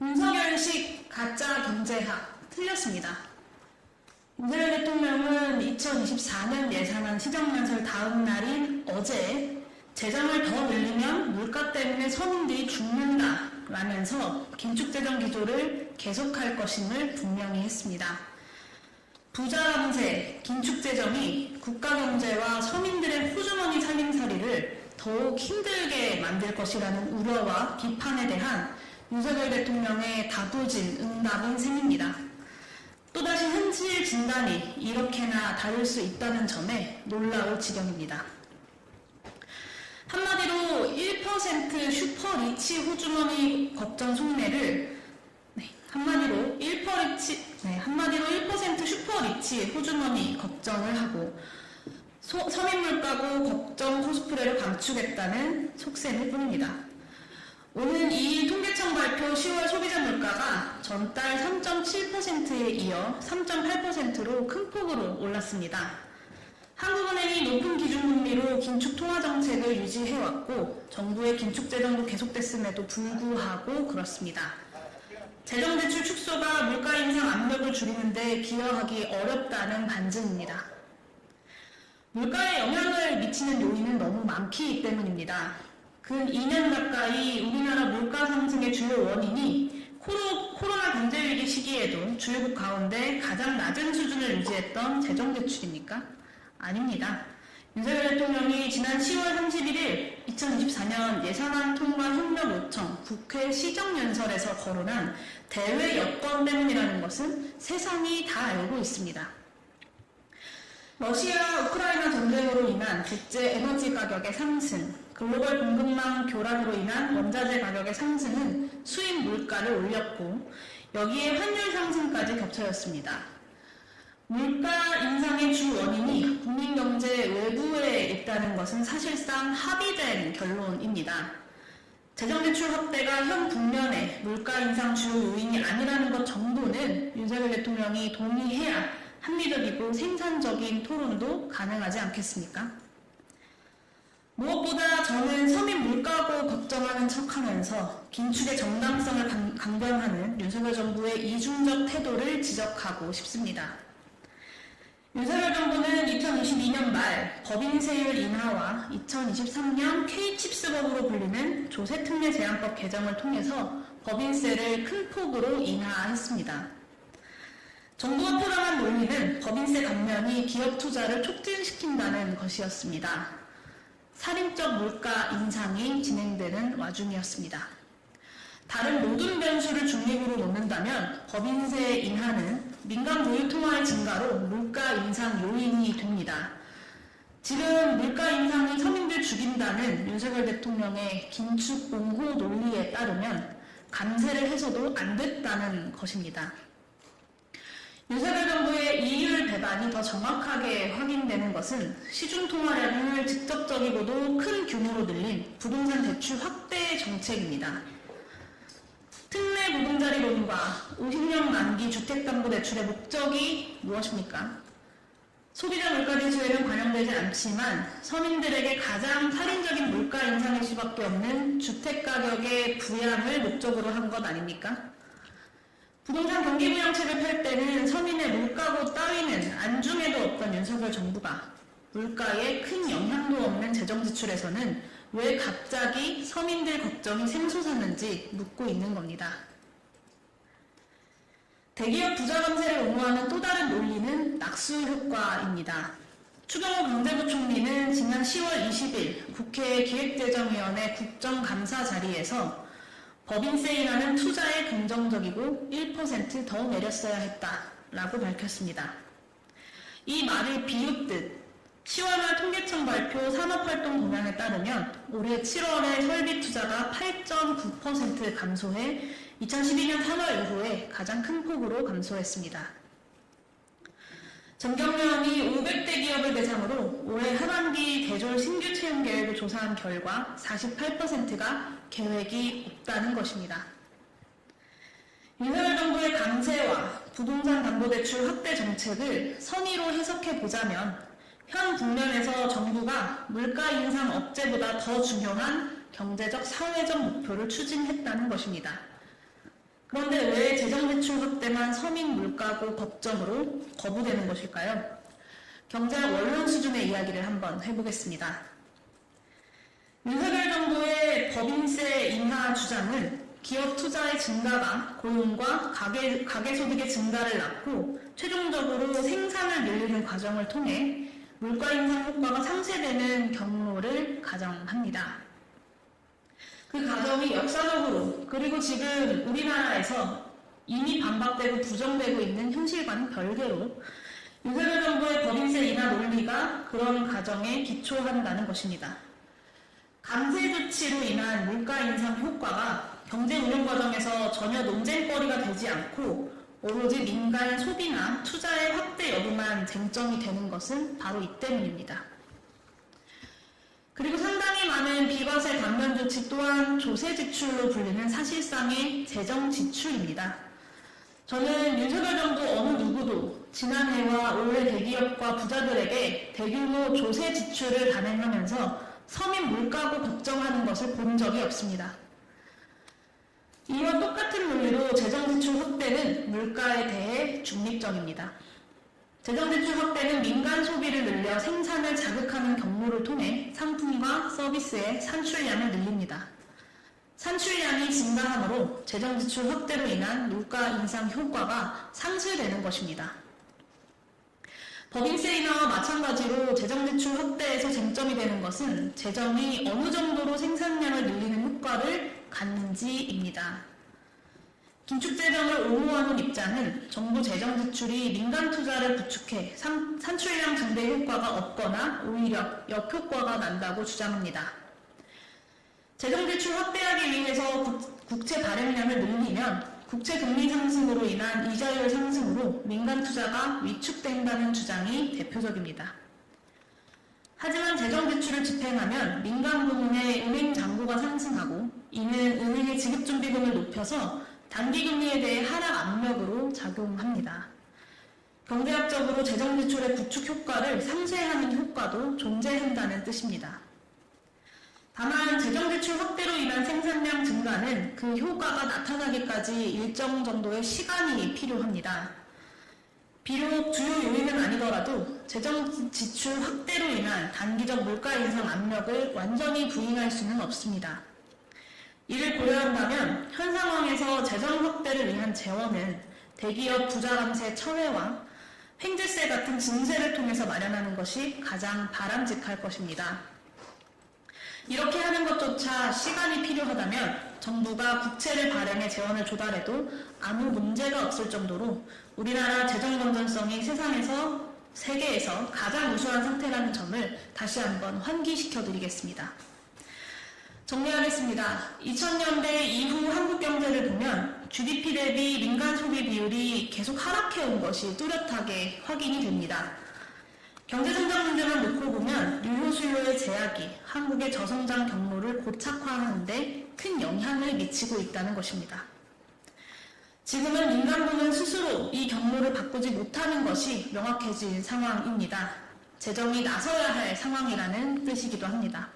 윤석열식 가짜 경제학 틀렸습니다. 윤석열 대통령은 2024년 예산안 시정연설 다음 날인 어제 재정을 더 늘리면 물가 때문에 서민들이 죽는다 라면서 긴축재정 기조를 계속할 것임을 분명히 했습니다. 부자 감세, 긴축재정이 국가경제와 서민들의 호주머니 살림살이를 더욱 힘들게 만들 것이라는 우려와 비판에 대한 윤석열 대통령의 다부진 응답인 셈입니다. 또다시 현실 진단이 이렇게나 다를 수 있다는 점에 놀라울 지경입니다. 한마디로 1% 슈퍼리치 호주머니 걱정 속내를 한마디로 1% 슈퍼리치 호주머니 걱정을 하고 서민 물가고 걱정 코스프레를 감추겠다는 속셈일 뿐입니다. 오는 2일 통계청 발표 10월 소비자 물가가 전달 3.7%에 이어 3.8%로 큰 폭으로 올랐습니다. 한국은행이 높은 기준금리로 긴축 통화정책을 유지해왔고 정부의 긴축재정도 계속됐음에도 불구하고 그렇습니다. 재정대출 축소가 물가 인상 압력을 줄이는 데 기여하기 어렵다는 반증입니다. 물가에 영향을 미치는 요인은 너무 많기 때문입니다. 근 2년 가까이 우리나라 물가 상승의 주요 원인이 코로나 경제위기 시기에도 주요국 가운데 가장 낮은 수준을 유지했던 재정대출입니까? 아닙니다. 윤석열 대통령이 지난 10월 31일 2024년 예산안 통과 협력 요청 국회 시정연설에서 거론한 대외 여건 때문이라는 것은 세상이 다 알고 있습니다. 러시아 우크라이나 전쟁으로 인한 국제 에너지 가격의 상승, 글로벌 공급망 교란으로 인한 원자재 가격의 상승은 수입 물가를 올렸고 여기에 환율 상승까지 겹쳐졌습니다. 물가 인상의 주 원인이 국민경제 외부에 있다는 것은 사실상 합의된 결론입니다. 재정대출 확대가 현 국면의 물가 인상 주요 요인이 아니라는 것 정도는 윤석열 대통령이 동의해야 합리적이고 생산적인 토론도 가능하지 않겠습니까? 무엇보다 저는 서민 물가고 걱정하는 척하면서 긴축의 정당성을 강변하는 윤석열 정부의 이중적 태도를 지적하고 싶습니다. 윤석열 정부는 2022년 말 법인세율 인하와 2023년 K칩스법으로 불리는 조세특례 제한법 개정을 통해서 법인세를 큰 폭으로 인하했습니다. 정부가 포장한 논리는 법인세 감면이 기업 투자를 촉진시킨다는 것이었습니다. 살인적 물가 인상이 진행되는 와중이었습니다. 다른 모든 변수를 중립으로 놓는다면 법인세 인하는 민간 보유 통화의 증가로 물가 인상 요인이 됩니다. 지금 물가 인상이 서민들 죽인다는 윤석열 대통령의 긴축 옹호 논리에 따르면 감세를 해서도 안 됐다는 것입니다. 윤석열 정부의 이율 배반이 더 정확하게 확인되는 것은 시중 통화량을 직접적이고도 큰 규모로 늘린 부동산 대출 확대 정책입니다. 특례 보금자리론과 50년 만기 주택담보대출의 목적이 무엇입니까? 소비자 물가지수에는 반영되지 않지만 서민들에게 가장 살인적인 물가 인상일 수밖에 없는 주택가격의 부양을 목적으로 한 것 아닙니까? 부동산 경기부양책을 펼 때는 서민의 물가고 따위는 안중에도 없던 윤석열 정부가 물가에 큰 영향도 없는 재정지출에서는 왜 갑자기 서민들 걱정이 샘솟았는지 묻고 있는 겁니다. 대기업 부자 감세를 옹호하는 또 다른 논리는 낙수 효과입니다. 추경호 경제부총리는 지난 10월 20일 국회 기획재정위원회 국정감사 자리에서 법인세 인하는 투자에 긍정적이고 1% 더 내렸어야 했다라고 밝혔습니다. 이 말을 비웃듯 10월 말 통계청 발표 산업활동 동향에 따르면 올해 7월에 설비 투자가 8.9% 감소해 2012년 3월 이후에 가장 큰 폭으로 감소했습니다. 정경련이 500대 기업을 대상으로 올해 하반기 대졸 신규 채용 계획을 조사한 결과 48%가 계획이 없다는 것입니다. 윤석열 정부의 강세와 부동산 담보대출 확대 정책을 선의로 해석해보자면 현 국면에서 정부가 물가 인상 억제보다 더 중요한 경제적 사회적 목표를 추진했다는 것입니다. 그런데 왜 재정지출 확대만 서민 물가고 법정으로 거부되는 것일까요? 경제학 원론 수준의 이야기를 한번 해보겠습니다. 윤석열 정부의 법인세 인하 주장은 기업 투자의 증가가 고용과 가계소득의 증가를 낳고 최종적으로 생산을 늘리는 과정을 통해 물가 인상 효과가 상쇄되는 경로를 가정합니다. 그 과정이 역사적으로 그리고 지금 우리나라에서 이미 반박되고 부정되고 있는 현실과는 별개로 윤석열 정부의 법인세 인하 논리가 그런 과정에 기초한다는 것입니다. 감세 조치로 인한 물가 인상 효과가 경제 운영 과정에서 전혀 논쟁거리가 되지 않고 오로지 민간 소비나 투자의 확대 여부만 쟁점이 되는 것은 바로 이 때문입니다. 그리고 상당히 많은 비과세 감면 조치 또한 조세 지출로 불리는 사실상의 재정 지출입니다. 저는 윤석열 정부 어느 누구도 지난해와 올해 대기업과 부자들에게 대규모 조세 지출을 단행하면서 서민 물가고 걱정하는 것을 본 적이 없습니다. 이와 똑같은 논리로 재정지출 확대는 물가에 대해 중립적입니다. 재정지출 확대는 민간 소비를 늘려 생산을 자극하는 경로를 통해 상품과 서비스의 산출량을 늘립니다. 산출량이 증가하므로 재정지출 확대로 인한 물가 인상 효과가 상쇄되는 것입니다. 법인세 인하와 마찬가지로 재정지출 확대에서 쟁점이 되는 것은 재정이 어느 정도로 생산량을 늘리는 효과를 갖는지입니다. 긴축재정을 옹호하는 입장은 정부 재정지출이 민간 투자를 부축해 산출량 증대 효과가 없거나 오히려 역효과가 난다고 주장합니다. 재정지출 확대하기 위해서 국채 발행량을 늘리면 국채 금리 상승으로 인한 이자율 상승으로 민간 투자가 위축된다는 주장이 대표적입니다. 하지만 재정지출을 집행하면 민간 부문의 은행 잔고가 상승하고 이는 은행의 지급준비금을 높여서 단기금리에 대해 하락 압력으로 작용합니다. 경제학적으로 재정지출의 구축 효과를 상쇄하는 효과도 존재한다는 뜻입니다. 다만 재정지출 확대로 인한 생산량 증가는 그 효과가 나타나기까지 일정 정도의 시간이 필요합니다. 비록 주요 요인은 아니더라도 재정지출 확대로 인한 단기적 물가 인상 압력을 완전히 부인할 수는 없습니다. 이를 고려한다면 현 상황에서 재정 확대를 위한 재원은 대기업 부자 감세 철회와 횡재세 같은 증세를 통해서 마련하는 것이 가장 바람직할 것입니다. 이렇게 하는 것조차 시간이 필요하다면 정부가 국채를 발행해 재원을 조달해도 아무 문제가 없을 정도로 우리나라 재정 건전성이 세계에서 가장 우수한 상태라는 점을 다시 한번 환기시켜 드리겠습니다. 정리하겠습니다. 2000년대 이후 한국 경제를 보면 GDP 대비 민간 소비 비율이 계속 하락해온 것이 뚜렷하게 확인이 됩니다. 경제성장 문제만 놓고 보면 유효 수요의 제약이 한국의 저성장 경로를 고착화하는 데 큰 영향을 미치고 있다는 것입니다. 지금은 민간 부문 스스로 이 경로를 바꾸지 못하는 것이 명확해진 상황입니다. 재정이 나서야 할 상황이라는 뜻이기도 합니다.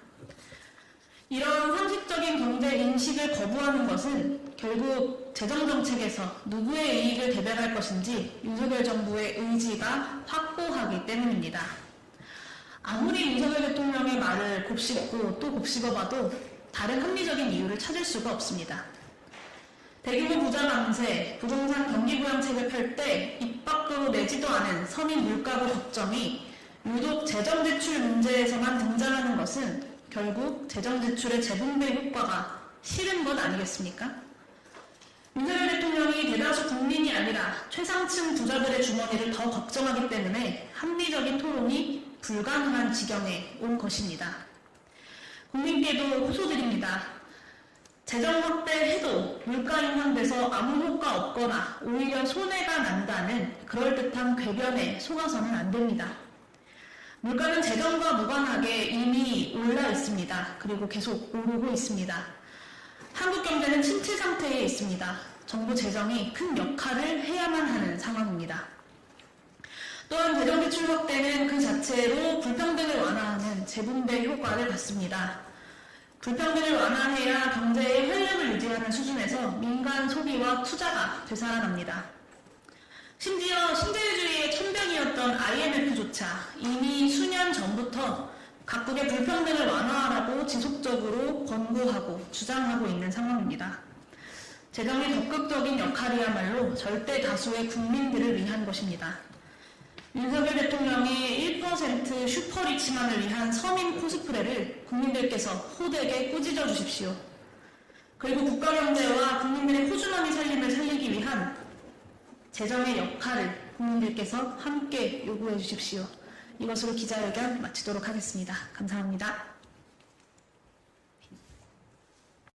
이런 상식적인 경제 인식을 거부하는 것은 결국 재정정책에서 누구의 이익을 대변할 것인지 윤석열 정부의 의지가 확고하기 때문입니다. 아무리 윤석열 대통령의 말을 곱씹고 또 곱씹어봐도 다른 합리적인 이유를 찾을 수가 없습니다. 대규모 부자 강세, 부동산 경기 부양책을 펼 때 입 밖으로 내지도 않은 서민 물가고 걱정이 유독 재정지출 문제에서만 등장하는 것은 결국 재정지출의 재분배 효과가 싫은 것 아니겠습니까? 윤석열 대통령이 대다수 국민이 아니라 최상층 부자들의 주머니를 더 걱정하기 때문에 합리적인 토론이 불가능한 지경에 온 것입니다. 국민께도 호소드립니다. 재정 확대해도 물가 인상돼서 아무 효과 없거나 오히려 손해가 난다는 그럴듯한 궤변에 속아서는 안 됩니다. 물가는 재정과 무관하게 이미 올라 있습니다. 그리고 계속 오르고 있습니다. 한국 경제는 침체 상태에 있습니다. 정부 재정이 큰 역할을 해야만 하는 상황입니다. 또한 재정지출 확대는 그 자체로 불평등을 완화하는 재분배 효과를 갖습니다. 불평등을 완화해야 경제의 활력을 유지하는 수준에서 민간 소비와 투자가 되살아납니다. 심지어 신자유주의의 천병이었던 IMF조차 이미 수년 전부터 각국의 불평등을 완화하라고 지속적으로 권고하고 주장하고 있는 상황입니다. 재정의 적극적인 역할이야말로 절대 다수의 국민들을 위한 것입니다. 윤석열 대통령의 1% 슈퍼리치만을 위한 서민 코스프레를 국민들께서 호되게 꾸짖어 주십시오. 그리고 국가 경제와 국민들의 호주머니 살림을 살리기 위한 재정의 역할을 국민들께서 함께 요구해 주십시오. 이것으로 기자회견 마치도록 하겠습니다. 감사합니다.